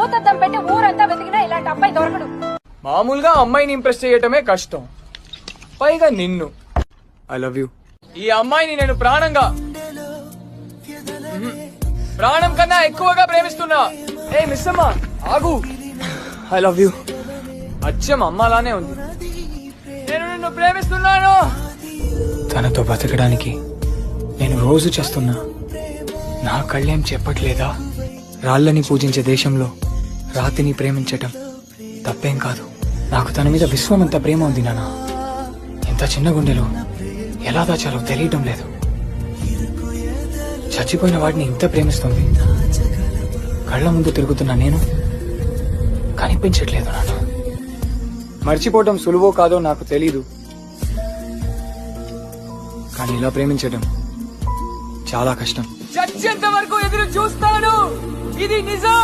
ఊతద్దం పెట్టి ఊరంతా వెతికినా ఇలాంటి అబ్బాయి దొరకడు. మామూలుగా అమ్మాయిని ఇంప్రెస్ చేయటమే కష్టం, పైగా నిన్ను. I love you. ఈ అమ్మాయిని నేను ప్రాణం కన్నా ఎక్కువగా ప్రేమిస్తున్నా. ఏ మిస్ అమ్మా ఆగు. I love you. అచ్చం అమ్మలానే ఉంది. నేను నిన్ను ప్రేమిస్తున్నాను. తనతో బతకడానికి నేను రోజు చేస్తున్నా. నా కళ్ళేం చెప్పట్లేదా? రాళ్ళని పూజించే దేశంలో రాతిని ప్రేమించటం తప్పేం కాదు. నాకు తన మీద విశ్వమంత ప్రేమ ఉంది నాన్న. ఇంత చిన్న గుండెలో ఎలా దాచాలో తెలియటం లేదు. చచ్చిపోయిన వాడిని ఇంత ప్రేమిస్తుంది. కళ్ళ ముందు తిరుగుతున్నా నేను కనిపించట్లేదు నాన్న. మర్చిపోవటం సులువో కాదో నాకు తెలీదు, కానీ ఇలా ప్రేమించటం చాలా కష్టం. చచ్చేంత వరకు ఎదురు చూస్తాను. ఇది నిజం.